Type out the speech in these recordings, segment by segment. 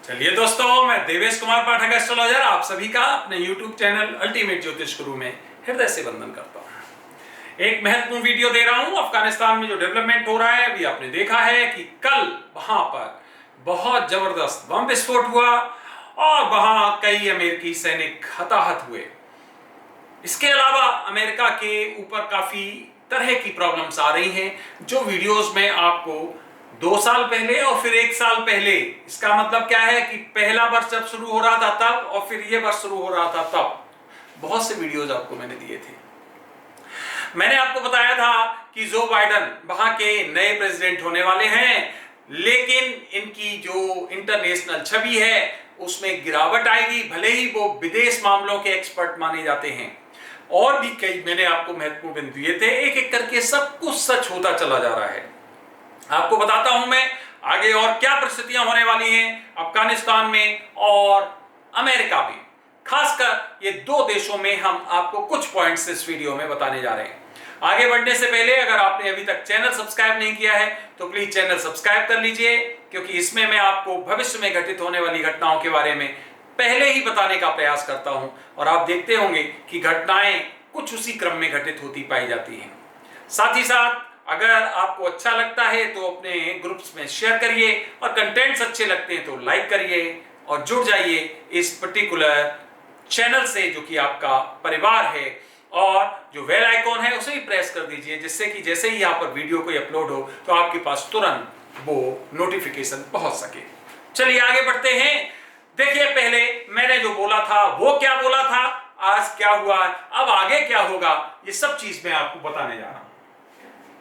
चलिए दोस्तों, मैं देवेश कुमार पाठक एस्ट्रोलॉजर आप सभी का अपने YouTube चैनल अल्टीमेट ज्योतिष गुरु में हृदय से वंदन करता हूं। एक महत्वपूर्ण वीडियो दे रहा हूं। अफगानिस्तान में जो डेवलपमेंट हो रहा है, अभी आपने देखा है कि कल वहां पर बहुत जबरदस्त बम विस्फोट हुआ और वहां कई अमेरिकी सैनिक हताहत हुए। इसके अलावा अमेरिका के ऊपर काफी तरह की प्रॉब्लम्स आ रही हैं, जो वीडियोस में आपको 2 साल पहले और फिर 1 साल पहले, इसका मतलब क्या है कि पहला वर्ष जब शुरू हो रहा था तब और फिर ये वर्ष शुरू हो रहा था तब बहुत से वीडियोस आपको मैंने दिए थे। मैंने आपको बताया था कि जो बाइडन वहां के नए प्रेसिडेंट होने वाले हैं, लेकिन इनकी जो इंटरनेशनल छवि है उसमें गिरावट आएगी, भले ही वो विदेश मामलों के एक्सपर्ट माने जाते हैं। और भी कई मैंने आपको महत्वपूर्ण बिंदु दिए थे, एक एक करके सब कुछ सच होता चला जा रहा है। आपको बताता हूं मैं आगे और क्या परिस्थितियां होने वाली हैं अफगानिस्तान में और अमेरिका में। खासकर ये 2 देशों में हम आपको कुछ पॉइंट्स इस वीडियो में बताने जा रहे हैं। आगे बढ़ने से पहले अगर आपने अभी तक चैनल सब्सक्राइब नहीं किया है तो प्लीज चैनल सब्सक्राइब कर लीजिए, क्योंकि इसमें मैं आपको भविष्य में घटित होने वाली घटनाओं के बारे में पहले ही बताने का प्रयास करता हूं और आप देखते होंगे कि घटनाएं कुछ उसी क्रम में घटित होती पाई जाती हैं। साथ ही साथ अगर आपको अच्छा लगता है तो अपने ग्रुप्स में शेयर करिए और कंटेंट्स अच्छे लगते हैं तो लाइक करिए और जुड़ जाइए इस पर्टिकुलर चैनल से जो कि आपका परिवार है, और जो बेल आइकॉन है उसे भी प्रेस कर दीजिए, जिससे कि जैसे ही यहाँ पर वीडियो कोई अपलोड हो तो आपके पास तुरंत वो नोटिफिकेशन पहुंच सके। चलिए आगे बढ़ते हैं। देखिए, पहले मैंने जो बोला था वो क्या बोला था, आज क्या हुआ, अब आगे क्या होगा, ये सब चीज मैं आपको बताने जा रहा हूं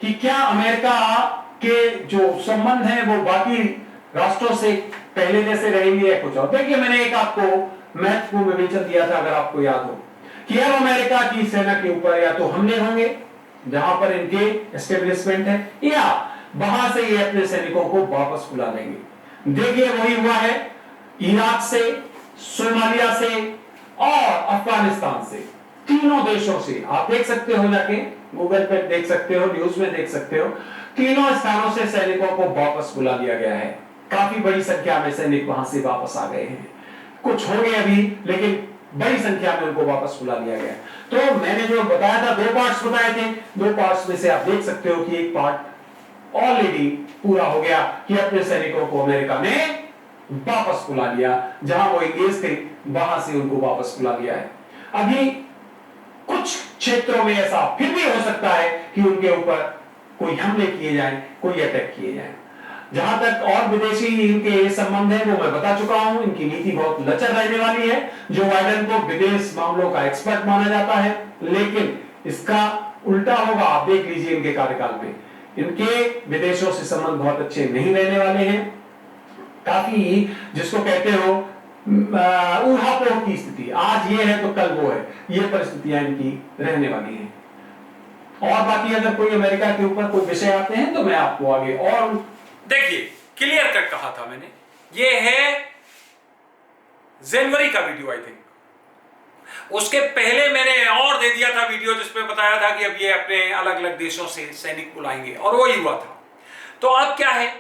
कि क्या अमेरिका के जो संबंध हैं वो बाकी राष्ट्रों से पहले जैसे रहेंगे या कुछ और। देखिए, मैंने एक आपको महत्वपूर्ण विवेचन दिया था, अगर आपको याद हो, कि अब अमेरिका की सेना के ऊपर या तो हमले होंगे जहां पर इनके एस्टेब्लिशमेंट है, या वहां से ये अपने सैनिकों को वापस बुला लेंगे। देखिए, वही हुआ है इराक से, सोमालिया से और अफगानिस्तान से, तीनों देशों से। आप देख सकते हो, जाके गूगल पे देख सकते हो, न्यूज में देख सकते हो, तीनों स्थानों से सैनिकों को वापस बुला लिया गया है। काफी बड़ी संख्या में सैनिक वहां से वापस आ गए हैं। कुछ हो गए अभी, लेकिन बड़ी संख्या में उनको वापस बुला लिया गया। तो मैंने जो बताया था, 2 पार्ट्स बताए थे, 2 पार्ट्स में से आप देख सकते हो कि एक पार्ट ऑलरेडी पूरा हो गया कि अपने सैनिकों को अमेरिका ने वापस बुला लिया, जहां वो इंगेज थे वहां से उनको वापस बुला लिया है। अभी कुछ क्षेत्रों में ऐसा फिर भी हो सकता है कि उनके ऊपर कोई हमले किए जाएं, कोई अटैक किए जाएं। जहां तक और विदेशी इनके संबंध है वो मैं बता चुका हूं। इनकी नीति बहुत लचर रहने वाली है। जो बाइडेन को विदेश मामलों का एक्सपर्ट माना जाता है, लेकिन इसका उल्टा होगा। आप देख लीजिए, इनके कार्यकाल में इनके विदेशों से संबंध बहुत अच्छे नहीं रहने वाले हैं। काफी, जिसको कहते हो ऊहापोह की स्थिति, आज ये है तो कल वो है, ये परिस्थितियां इनकी रहने वाली हैं। और बाकी अगर कोई अमेरिका के ऊपर कोई विषय आते हैं तो मैं आपको आगे और देखिए, क्लियर कट कहा था मैंने। ये है जनवरी का वीडियो, आई थिंक। उसके पहले मैंने और दे दिया था वीडियो जिसमें बताया था कि अब ये अपने अलग अलग देशों से सैनिक बुलाएंगे, और वो ही हुआ था। तो अब क्या है,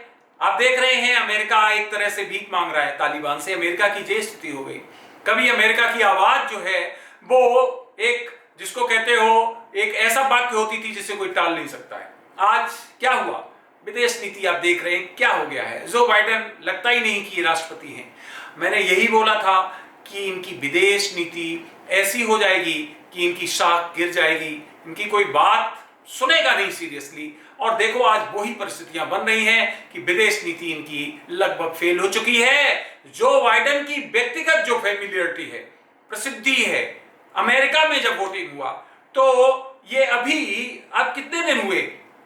आप देख रहे हैं अमेरिका एक तरह से भीख मांग रहा है तालिबान से। अमेरिका की ये स्थिति हो गई। कभी अमेरिका की आवाज जो है वो एक, जिसको कहते हो, एक ऐसा वाक्य होती थी जिसे कोई टाल नहीं सकता है। आज क्या हुआ, विदेश नीति आप देख रहे हैं क्या हो गया है। जो बाइडेन लगता ही नहीं कि राष्ट्रपति हैं। मैंने यही बोला था कि इनकी विदेश नीति ऐसी हो जाएगी कि इनकी शाख गिर जाएगी, इनकी कोई बात सुनेगा नहीं सीरियसली। और देखो, आज वही परिस्थितियां बन रही हैं कि विदेश नीति इनकी लगभग फेल हो चुकी है। जो बाइडेन की व्यक्तिगत जो फैमिलियरिटी है, प्रसिद्धि है, अमेरिका में जब वोटिंग हुआ तो ये अभी, अब कितने दिन हुए,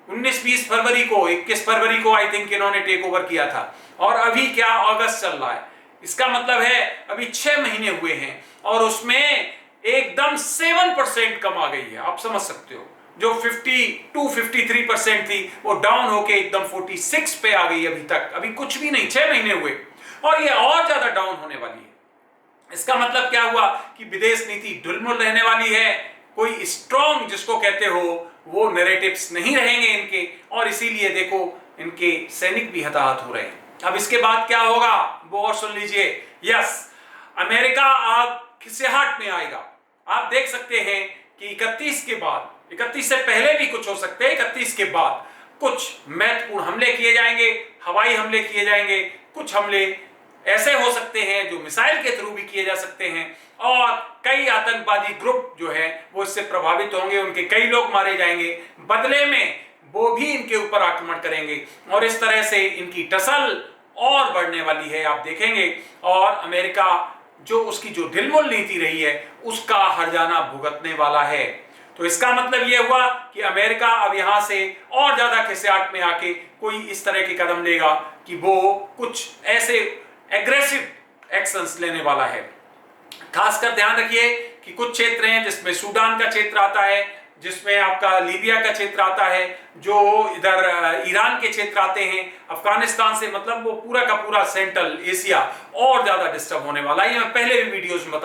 19-20 फरवरी को, 21 फरवरी को आई थिंक इन्होंने टेक ओवर किया था, और अभी क्या अगस्त चल रहा है। इसका मतलब है अभी 6 महीने हुए हैं और उसमें एकदम 7% कम आ गई है। आप समझ सकते हो, जो 52-53% थी वो डाउन होके एकदम 46 पे आ गई। अभी तक अभी कुछ भी नहीं, 6 महीने हुए, और ये और ज्यादा डाउन होने वाली है। इसका मतलब क्या हुआ कि विदेश नीति ढुलमुल रहने वाली है। कोई स्ट्रॉन्ग, जिसको कहते हो, वो नैरेटिव्स नहीं रहेंगे इनके, और इसीलिए देखो इनके सैनिक भी हताहत हो रहे हैं। अब इसके बाद क्या होगा वो और सुन लीजिए। यस, अमेरिका अब खिसियाहट में आएगा। आप देख सकते हैं कि 31 के बाद, 31 से पहले भी कुछ हो सकते हैं, 31 के बाद कुछ महत्वपूर्ण हमले किए जाएंगे, हवाई हमले किए जाएंगे, कुछ हमले ऐसे हो सकते हैं जो मिसाइल के थ्रू भी किए जा सकते हैं, और कई आतंकवादी ग्रुप जो है वो इससे प्रभावित होंगे, उनके कई लोग मारे जाएंगे, बदले में वो भी इनके ऊपर आक्रमण करेंगे, और इस तरह से इनकी टसल और बढ़ने वाली है, आप देखेंगे। और अमेरिका जो उसकी जो ढिलमुल नीति रही है उसका हर्जाना भुगतने वाला है। तो इसका मतलब यह हुआ कि अमेरिका अब यहां से और ज्यादा खिसियाहट में आके कोई इस तरह के कदम लेगा कि वो कुछ ऐसे एग्रेसिव एक्शंस लेने वाला है। खासकर ध्यान रखिए कि कुछ क्षेत्र हैं जिसमें सूडान का क्षेत्र आता है, जिसमें आपका लीबिया का क्षेत्र आता है, जो इधर ईरान के क्षेत्र आते हैं, अफगानिस्तान से, मतलब वो पूरा का पूरा सेंट्रल एशिया और ज्यादा डिस्टर्ब होने वाला है। ये मैं पहले भी वीडियोस में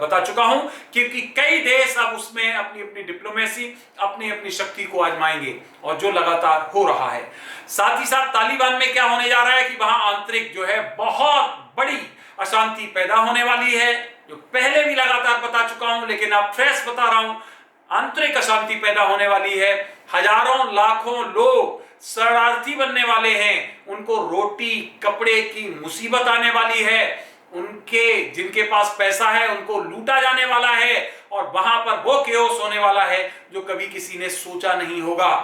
बता चुका हूं, क्योंकि कई देश अब उसमें अपनी अपनी डिप्लोमेसी, अपनी अपनी शक्ति को आजमाएंगे, और जो लगातार हो रहा है। साथ ही साथ तालिबान में क्या होने जा रहा है कि वहां आंतरिक जो है बहुत बड़ी अशांति पैदा होने वाली है, जो पहले भी लगातार बता चुका हूं, लेकिन अब फ्रेश बता रहा हूं। आंतरिक अशांति पैदा होने वाली है, हजारों लाखों लोग शरणार्थी बनने वाले हैं, उनको रोटी कपड़े की मुसीबत आने वाली है, उनके जिनके पास पैसा है उनको लूटा जाने वाला है, और वहां पर वो केओस होने वाला है जो कभी किसी ने सोचा नहीं होगा।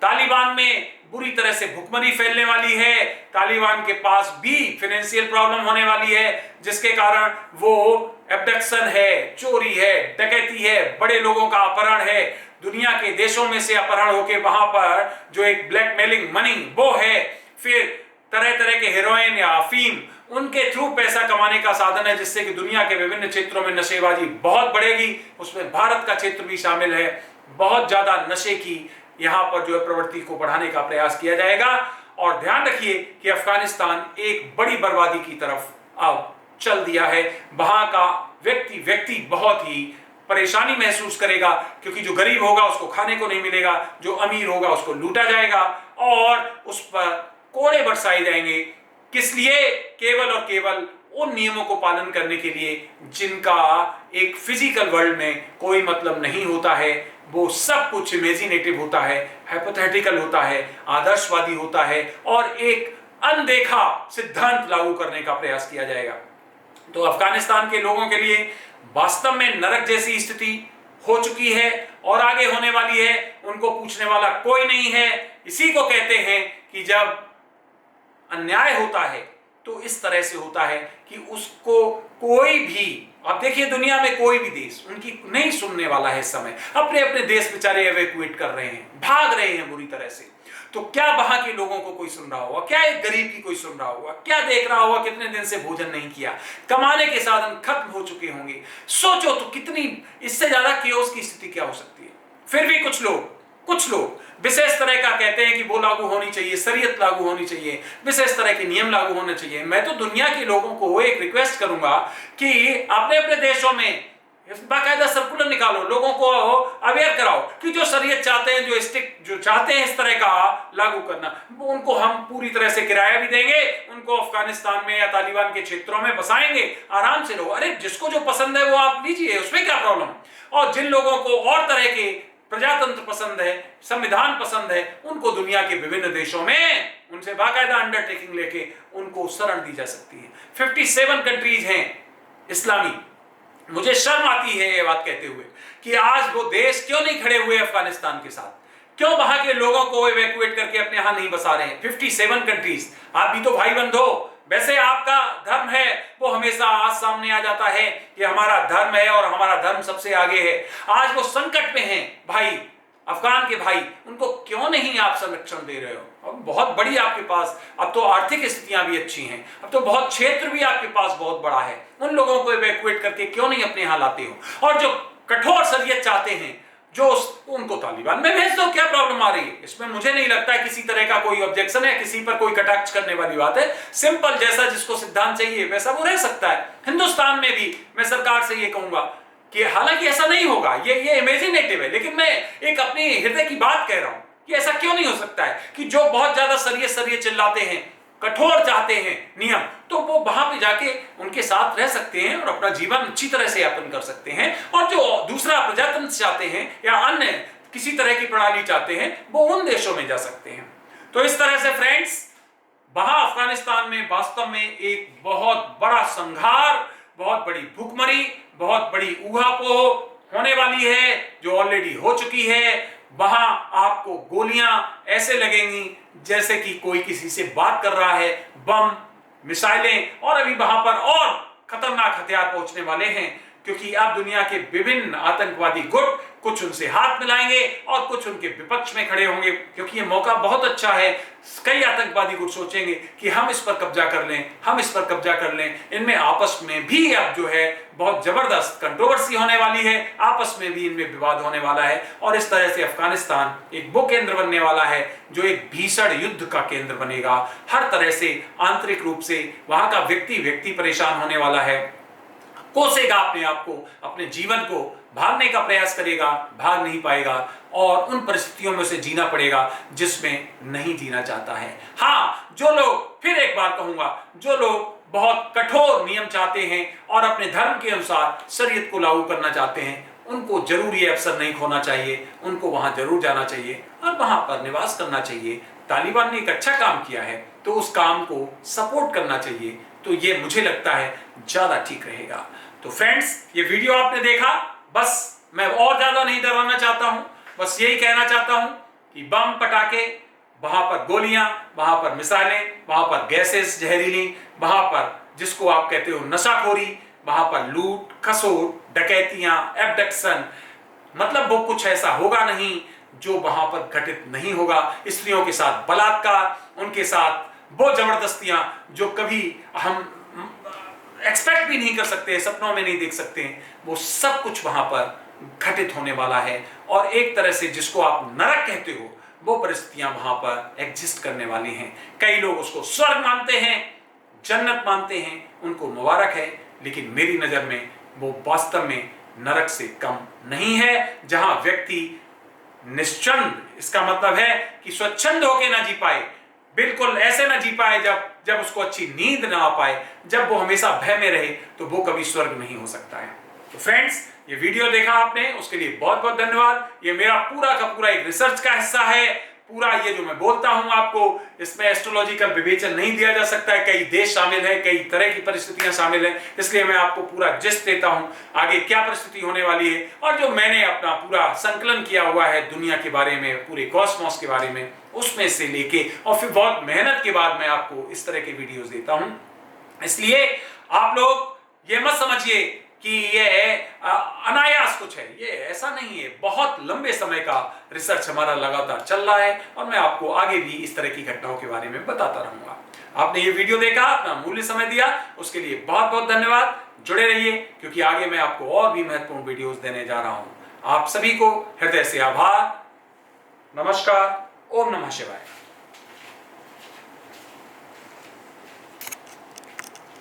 तालिबान में बुरी तरह से भुखमरी फैलने वाली है, तालिबान के पास भी फाइनेंशियल प्रॉब्लम होने वाली है, जिसके कारण वो एब्डक्शन है, चोरी है, डकैती है, बड़े लोगों का अपहरण है, दुनिया के देशों में से अपहरण होके वहां पर जो एक ब्लैकमेलिंग मनी वो है, फिर तरह तरह के हेरोइन या अफीम, उनके थ्रू पैसा कमाने का साधन है, जिससे कि दुनिया के विभिन्न क्षेत्रों में नशेबाजी बहुत बढ़ेगी। उसमें भारत का क्षेत्र भी शामिल है। बहुत ज्यादा नशे की यहां पर जो है प्रवृत्ति को बढ़ाने का प्रयास किया जाएगा। और ध्यान रखिए कि अफगानिस्तान एक बड़ी बर्बादी की तरफ अब चल दिया है। वहां का व्यक्ति बहुत ही परेशानी महसूस करेगा, क्योंकि जो गरीब होगा उसको खाने को नहीं मिलेगा, जो अमीर होगा उसको लूटा जाएगा, और उस पर कोड़े बरसाए जाएंगे। किस लिए? केवल और केवल उन नियमों को पालन करने के लिए जिनका एक फिजिकल वर्ल्ड में कोई मतलब नहीं होता है। वो सब कुछ इमेजिनेटिव होता है, हाइपोथेटिकल होता है, आदर्शवादी होता है, और एक अनदेखा सिद्धांत लागू करने का प्रयास किया जाएगा। तो अफगानिस्तान के लोगों के लिए वास्तव में नरक जैसी स्थिति हो चुकी है और आगे होने वाली है। उनको पूछने वाला कोई नहीं है। इसी को कहते हैं कि जब अन्याय होता है तो इस तरह से होता है कि उसको कोई भी, आप देखिए दुनिया में कोई भी देश उनकी नहीं सुनने वाला है। इस समय अपने अपने देश बेचारे एवैक्यूएट कर रहे हैं, भाग रहे हैं बुरी तरह से। तो क्या वहां के लोगों को कोई सुन रहा होगा? क्या एक गरीब की कोई सुन रहा होगा? क्या देख रहा होगा कितने दिन से भोजन नहीं किया, कमाने के साधन खत्म हो चुके होंगे? सोचो तो कितनी इससे ज्यादा केओस की स्थिति क्या हो सकती है। फिर भी कुछ लोग विशेष तरह का कहते हैं कि वो लागू होनी चाहिए, शरीयत लागू होनी चाहिए, विशेष तरह के नियम लागू होने चाहिए। मैं तो दुनिया के लोगों को एक रिक्वेस्ट करूंगा कि अपने अपने देशों में बाकायदा सर्कुलर निकालो, लोगों को अवेयर कराओ कि जो शरीयत चाहते हैं, जो चाहते हैं इस तरह का लागू करना, उनको हम पूरी तरह से किराया भी देंगे, उनको अफगानिस्तान में या तालिबान के क्षेत्रों में बसाएंगे, आराम से रहो। अरे जिसको जो पसंद है वो आप लीजिए, उसमें क्या प्रॉब्लम। और जिन लोगों को और तरह के प्रजातंत्र पसंद है, संविधान पसंद है, उनको दुनिया के विभिन्न देशों में उनसे बाकायदा अंडरटेकिंग लेके उनको शरण दी जा सकती है। 57 कंट्रीज हैं इस्लामी। मुझे शर्म आती है ये बात कहते हुए कि आज वो देश क्यों नहीं खड़े हुए अफगानिस्तान के साथ, क्यों वहां के लोगों को इवैक्यूएट करके अपने यहां नहीं बसा रहे हैं। 57 कंट्रीज, आप भी तो भाई बंद हो। वैसे आपका धर्म है वो हमेशा आज सामने आ जाता है कि हमारा धर्म है और हमारा धर्म सबसे आगे है। आज वो संकट में हैं भाई, अफगान के भाई, उनको क्यों नहीं आप संरक्षण दे रहे हो? अब बहुत बड़ी आपके पास, अब तो आर्थिक स्थितियां भी अच्छी हैं, अब तो बहुत क्षेत्र भी आपके पास बहुत बड़ा है, उन लोगों को इवैक्यूएट करके क्यों नहीं अपने यहां लाते हो? और जो कठोर शरीयत चाहते हैं जो उनको तालिबान में भेज दो, क्या प्रॉब्लम आ रही है? इसमें मुझे नहीं लगता है किसी तरह का कोई ऑब्जेक्शन है, किसी पर कोई कटाक्ष करने वाली बात है। सिंपल, जैसा जिसको सिद्धांत चाहिए वैसा वो रह सकता है। हिंदुस्तान में भी मैं सरकार से ये कहूंगा कि हालांकि ऐसा नहीं होगा, ये इमेजिनेटिव है, लेकिन मैं एक अपनी हृदय की बात कह रहा हूं कि ऐसा क्यों नहीं हो सकता है कि जो बहुत ज्यादा सरिये चिल्लाते हैं, कठोर चाहते हैं नियम, तो वो वहां पे जाके उनके साथ रह सकते हैं और अपना जीवन अच्छी तरह से यापन कर सकते हैं। और जो दूसरा प्रजातंत्र चाहते हैं या अन्य किसी तरह की प्रणाली चाहते हैं, वो उन देशों में जा सकते हैं। तो इस तरह से फ्रेंड्स, वहां अफगानिस्तान में वास्तव में एक बहुत बड़ा संघार, बहुत बड़ी भूखमरी, बहुत बड़ी ऊहापोह होने वाली है, जो ऑलरेडी हो चुकी है। वहां आपको गोलियां ऐसे लगेंगी जैसे कि कोई किसी से बात कर रहा है, बम, मिसाइलें, और अभी वहां पर और खतरनाक हथियार पहुंचने वाले हैं, क्योंकि अब दुनिया के विभिन्न आतंकवादी गुट कुछ उनसे हाथ मिलाएंगे और कुछ उनके विपक्ष में खड़े होंगे, क्योंकि ये मौका बहुत अच्छा है। कई आतंकवादी गुट सोचेंगे कि हम इस पर कब्जा कर लें, हम इस पर कब्जा कर लें। इनमें आपस में भी अब जो है बहुत जबरदस्त कंट्रोवर्सी होने वाली है, आपस में भी इनमें विवाद होने वाला है, और इस तरह से अफगानिस्तान एक वो केंद्र बनने वाला है जो एक भीषण युद्ध का केंद्र बनेगा। हर तरह से आंतरिक रूप से वहां का व्यक्ति परेशान होने वाला है, कोसेगा अपने आप को, अपने जीवन को, भागने का प्रयास करेगा, भाग नहीं पाएगा, और उन परिस्थितियों में उसे जीना पड़ेगा जिसमें नहीं जीना चाहता है। हाँ, जो लोग, फिर एक बार कहूंगा, जो लोग बहुत कठोर नियम चाहते हैं और अपने धर्म के अनुसार शरीयत को लागू करना चाहते हैं, उनको जरूर ये अवसर नहीं खोना चाहिए, उनको वहां जरूर जाना चाहिए और वहां पर निवास करना चाहिए। तालिबान ने एक अच्छा काम किया है तो उस काम को सपोर्ट करना चाहिए, तो ये मुझे लगता है ज्यादा ठीक रहेगा। तो फ्रेंड्स, ये वीडियो आपने देखा, बस मैं और ज्यादा नहीं डराना चाहता हूं, बस यही कहना चाहता हूं कि बम, पटाखे, वहां पर गोलियां, वहां पर मिसाइलें, वहां पर गैसेस जहरीली, वहां पर जिसको आप कहते हो नशाखोरी, वहां पर लूट खसोट, डकैतियां, एब्डक्शन, मतलब वो कुछ ऐसा होगा नहीं जो वहां पर घटित नहीं होगा। स्त्रियों के साथ बलात्कार, उनके साथ वो जबरदस्तियां जो कभी हम एक्सपेक्ट भी नहीं कर सकते, सपनों में नहीं देख सकते हैं, वो सब कुछ वहां पर घटित होने वाला है। और एक तरह से जिसको आप नरक कहते हो, वो परिस्थितियां वहां पर एग्जिस्ट करने वाली हैं। कई लोग उसको स्वर्ग मानते हैं, जन्नत मानते हैं, उनको मुबारक है, लेकिन मेरी नजर में वो वास्तव में नरक से कम नहीं है, जहां व्यक्ति निश्चंद, इसका मतलब है कि स्वच्छंद होकर ना जी पाए, बिल्कुल ऐसे ना जी पाए जब उसको अच्छी नींद ना आ पाए, जब वो हमेशा भय में रहे, तो वो कभी स्वर्ग नहीं हो सकता है। तो फ्रेंड्स, ये वीडियो देखा आपने, उसके लिए बहुत बहुत धन्यवाद। ये मेरा पूरा का पूरा एक रिसर्च का हिस्सा है। पूरा ये जो मैं बोलता हूं आपको, इसमें एस्ट्रोलॉजिकल विवेचन नहीं दिया जा सकता है। कई देश शामिल है, कई तरह की परिस्थितियां शामिल है, इसलिए मैं आपको पूरा जिस्ट देता हूं आगे क्या परिस्थिति होने वाली है, और जो मैंने अपना पूरा संकलन किया हुआ है दुनिया के बारे में, पूरे कॉस्मोस के बारे में, उसमें से लेके और फिर बहुत मेहनत के बाद मैं आपको इस तरह के वीडियोस देता हूं। इसलिए आप लोग ये मत समझिए कि ये अनायास कुछ है, ये ऐसा नहीं है। बहुत लंबे समय का रिसर्च हमारा लगातार चल रहा है, और मैं आपको आगे भी इस तरह की घटनाओं के बारे में बताता रहूंगा। आपने ये वीडियो देखा, अपना मूल्य समय दिया, उसके लिए बहुत बहुत धन्यवाद। जुड़े रहिए, क्योंकि आगे मैं आपको और भी महत्वपूर्ण वीडियोस देने जा रहा हूं। आप सभी को हृदय से आभार। नमस्कार। ओम नमः शिवाय।